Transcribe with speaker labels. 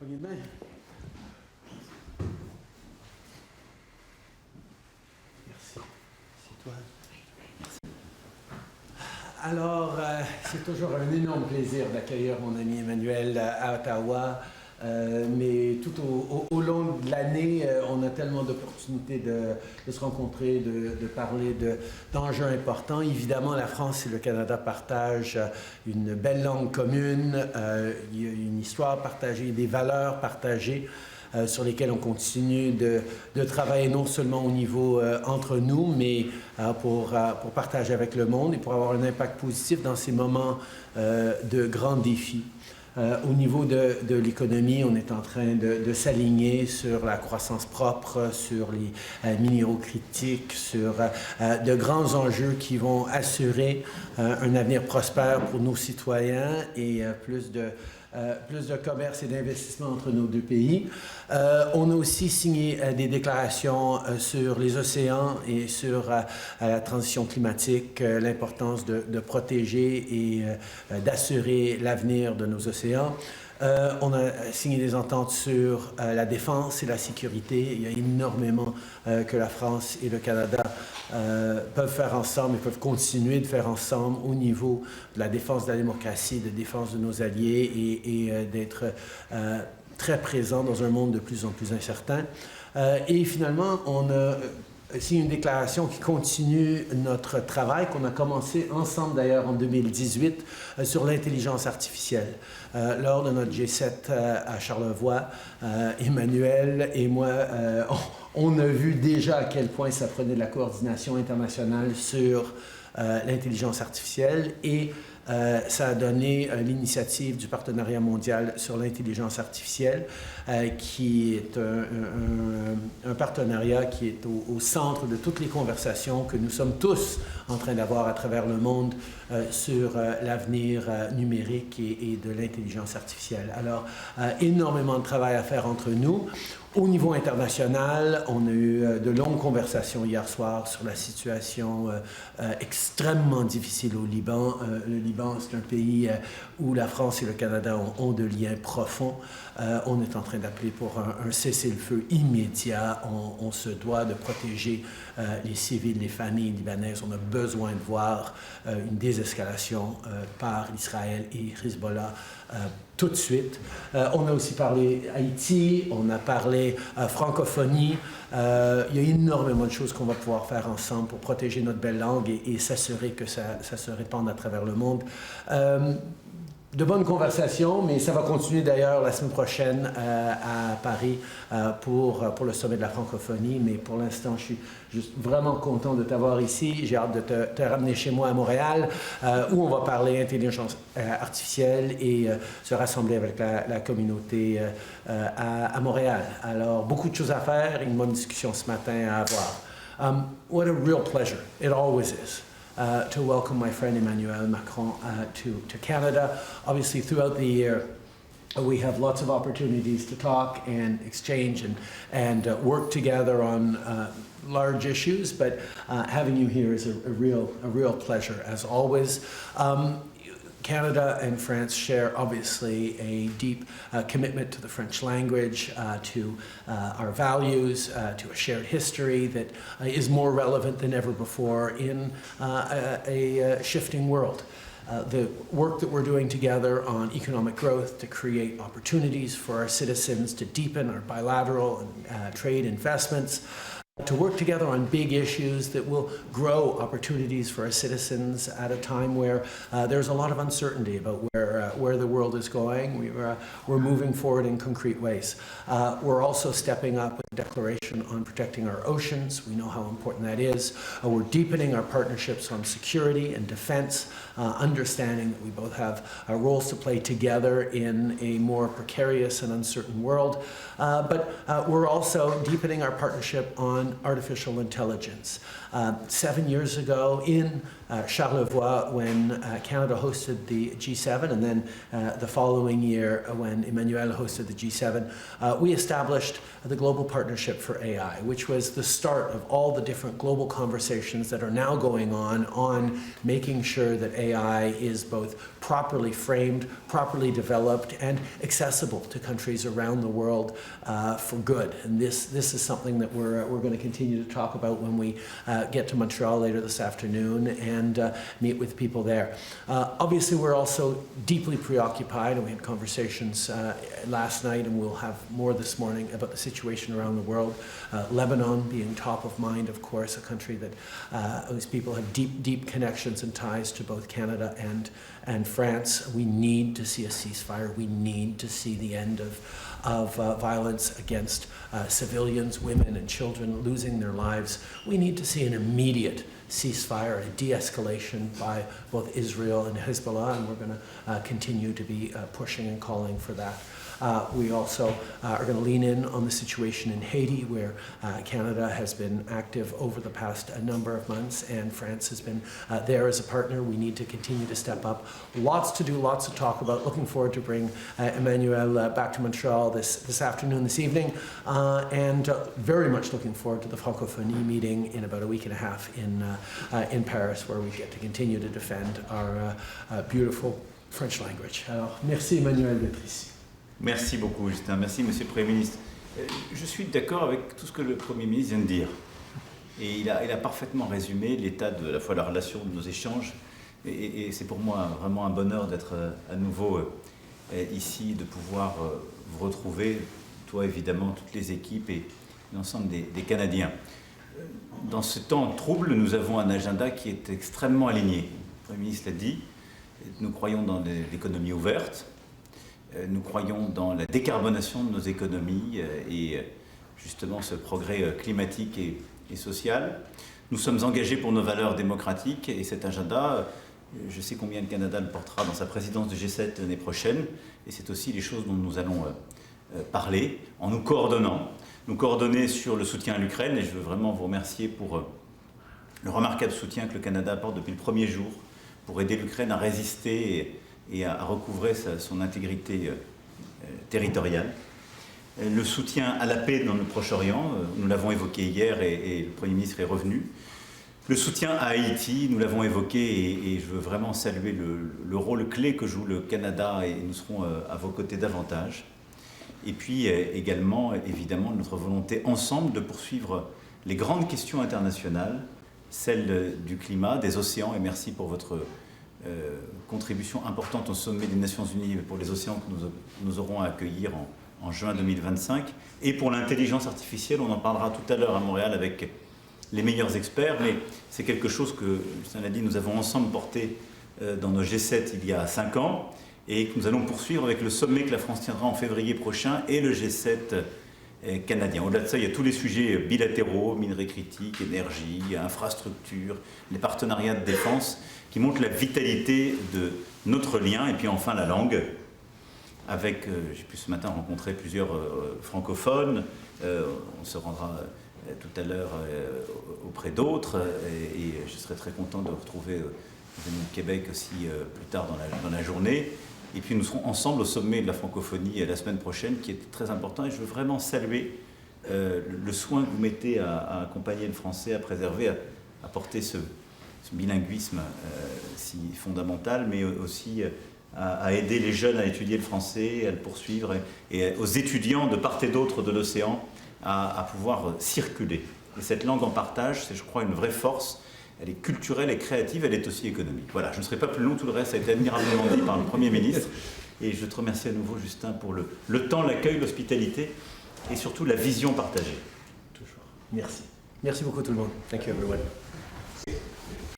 Speaker 1: poignée de main. Merci. C'est toi. Merci. Alors, c'est toujours un énorme plaisir d'accueillir mon ami Emmanuel à Ottawa. Mais tout au long de l'année, on a tellement d'opportunités de se rencontrer, de parler d'enjeux importants. Évidemment, la France et le Canada partagent une belle langue commune, il y a une histoire partagée, des valeurs partagées sur lesquelles on continue de travailler non seulement au niveau entre nous, mais pour partager avec le monde et pour avoir un impact positif dans ces moments de grands défis. Au niveau de l'économie, on est en train de s'aligner sur la croissance propre, sur les minéraux critiques, sur de grands enjeux qui vont assurer un avenir prospère pour nos citoyens et plus de commerce et d'investissement entre nos deux pays. On a aussi signé des déclarations sur les océans et sur la transition climatique, l'importance de protéger et d'assurer l'avenir de nos océans. On a signé des ententes sur la défense et la sécurité. Il y a énormément que la France et le Canada peuvent faire ensemble et peuvent continuer de faire ensemble au niveau de la défense de la démocratie, de défense de nos alliés et d'être très présents dans un monde de plus en plus incertain. Et finalement, on a signé une déclaration qui continue notre travail qu'on a commencé ensemble d'ailleurs en 2018 sur l'intelligence artificielle. Lors de notre G7 à Charlevoix, Emmanuel et moi, on a vu déjà à quel point ça prenait de la coordination internationale sur l'intelligence artificielle et ça a donné l'initiative du Partenariat mondial sur l'intelligence artificielle, qui est un partenariat qui est au centre de toutes les conversations que nous sommes tous en train d'avoir à travers le monde sur l'avenir numérique et de l'intelligence artificielle. Alors, énormément de travail à faire entre nous. Au niveau international, on a eu de longues conversations hier soir sur la situation extrêmement difficile au Liban. Le Liban, c'est un pays où la France et le Canada ont de liens profonds. On est en train d'appeler pour un cessez-le-feu immédiat. On se doit de protéger les civils, les familles libanaises. On a besoin de voir une désescalation par Israël et Hezbollah tout de suite. On a aussi parlé Haïti, on a parlé francophonie. Il y a énormément de choses qu'on va pouvoir faire ensemble pour protéger notre belle langue et s'assurer que ça se répande à travers le monde. De bonnes conversations, mais ça va continuer d'ailleurs la semaine prochaine à Paris pour le sommet de la francophonie. Mais pour l'instant, je suis juste vraiment content de t'avoir ici. J'ai hâte de te ramener chez moi à Montréal, où on va parler intelligence artificielle et se rassembler avec la communauté à Montréal. Alors, beaucoup de choses à faire, une bonne discussion ce matin à avoir. What a real pleasure. It always is. To welcome my friend Emmanuel Macron to Canada. Obviously, throughout the year, we have lots of opportunities to talk and exchange and work together on large issues, but having you here is a real pleasure, as always. Canada and France share, obviously, a deep commitment to the French language, to our values, to a shared history that is more relevant than ever before in a shifting world. The work that we're doing together on economic growth to create opportunities for our citizens, to deepen our bilateral and trade investments, to work together on big issues that will grow opportunities for our citizens at a time where there's a lot of uncertainty about where the world is going. We're moving forward in concrete ways. We're also stepping up with a declaration on protecting our oceans. We know how important that is. We're deepening our partnerships on security and defense, understanding that we both have roles to play together in a more precarious and uncertain world. But we're also deepening our partnership on artificial intelligence. 7 years ago in Charlevoix when Canada hosted the G7, and then the following year when Emmanuel hosted the G7, we established the Global Partnership for AI, which was the start of all the different global conversations that are now going on making sure that AI is both properly framed, properly developed, and accessible to countries around the world for good. And this is something that we're going to continue to talk about when we get to Montreal later this afternoon and meet with people there. Obviously, we're also deeply preoccupied, and we had conversations last night, and we'll have more this morning about the situation around the world. Lebanon being top of mind, of course, a country that whose people have deep connections and ties to both Canada and France. We need to see a ceasefire. We need to see the end of violence against civilians, women and children losing their lives. We need to see an immediate ceasefire, a de-escalation by both Israel and Hezbollah, and we're going to continue to be pushing and calling for that. We also are going to lean in on the situation in Haiti, where Canada has been active over the past number of months, and France has been there as a partner. We need to continue to step up. Lots to do, lots to talk about. Looking forward to bring Emmanuel back to Montreal this afternoon, this evening, and very much looking forward to the Francophonie meeting in about a week and a half in Paris, where we get to continue to defend our beautiful French language. Alors, merci Emmanuel d'être ici.
Speaker 2: Merci beaucoup, Justin. Merci, Monsieur le Premier ministre. Je suis d'accord avec tout ce que le Premier ministre vient de dire. Et il a parfaitement résumé l'état de la fois la relation de nos échanges. Et c'est pour moi vraiment un bonheur d'être à nouveau ici, de pouvoir vous retrouver, toi évidemment, toutes les équipes et l'ensemble des Canadiens. Dans ce temps trouble, nous avons un agenda qui est extrêmement aligné. Le Premier ministre l'a dit, nous croyons dans l'économie ouverte. Nous croyons dans la décarbonation de nos économies et justement ce progrès climatique et social. Nous sommes engagés pour nos valeurs démocratiques et cet agenda, je sais combien le Canada le portera dans sa présidence du G7 l'année prochaine, et c'est aussi les choses dont nous allons parler en nous coordonnant. Nous coordonner sur le soutien à l'Ukraine, et je veux vraiment vous remercier pour le remarquable soutien que le Canada apporte depuis le premier jour pour aider l'Ukraine à résister et à recouvrer son intégrité territoriale. Le soutien à la paix dans le Proche-Orient, nous l'avons évoqué hier et le Premier ministre est revenu. Le soutien à Haïti, nous l'avons évoqué et je veux vraiment saluer le rôle clé que joue le Canada et nous serons à vos côtés davantage. Et puis également, évidemment, notre volonté ensemble de poursuivre les grandes questions internationales, celles du climat, des océans, et merci pour votre contribution importante au sommet des Nations Unies pour les océans que nous aurons à accueillir en juin 2025. Et pour l'intelligence artificielle, on en parlera tout à l'heure à Montréal avec les meilleurs experts, mais c'est quelque chose que, Justin l'a dit, nous avons ensemble porté dans nos G7 il y a 5 ans et que nous allons poursuivre avec le sommet que la France tiendra en février prochain et le G7 canadien. Au-delà de ça, il y a tous les sujets bilatéraux, minerais critiques, énergie, infrastructures, les partenariats de défense qui montrent la vitalité de notre lien. Et puis enfin la langue, avec, j'ai pu ce matin rencontrer plusieurs francophones, on se rendra tout à l'heure auprès d'autres et je serai très content de retrouver les amis de Québec aussi plus tard dans la journée. Et puis nous serons ensemble au sommet de la francophonie la semaine prochaine, qui est très important. Et je veux vraiment saluer le soin que vous mettez à accompagner le français, à préserver, à porter ce bilinguisme si fondamental, mais aussi à aider les jeunes à étudier le français, à le poursuivre, et aux étudiants de part et d'autre de l'océan à pouvoir circuler. Et cette langue en partage, c'est, je crois, une vraie force. Elle est culturelle et créative, elle est aussi économique. Voilà, je ne serai pas plus long, tout le reste a été admirablement dit par le Premier ministre. Et je te remercie à nouveau, Justin, pour le temps, l'accueil, l'hospitalité et surtout la vision partagée.
Speaker 1: Toujours. Merci. Merci beaucoup tout le monde. Thank you everyone.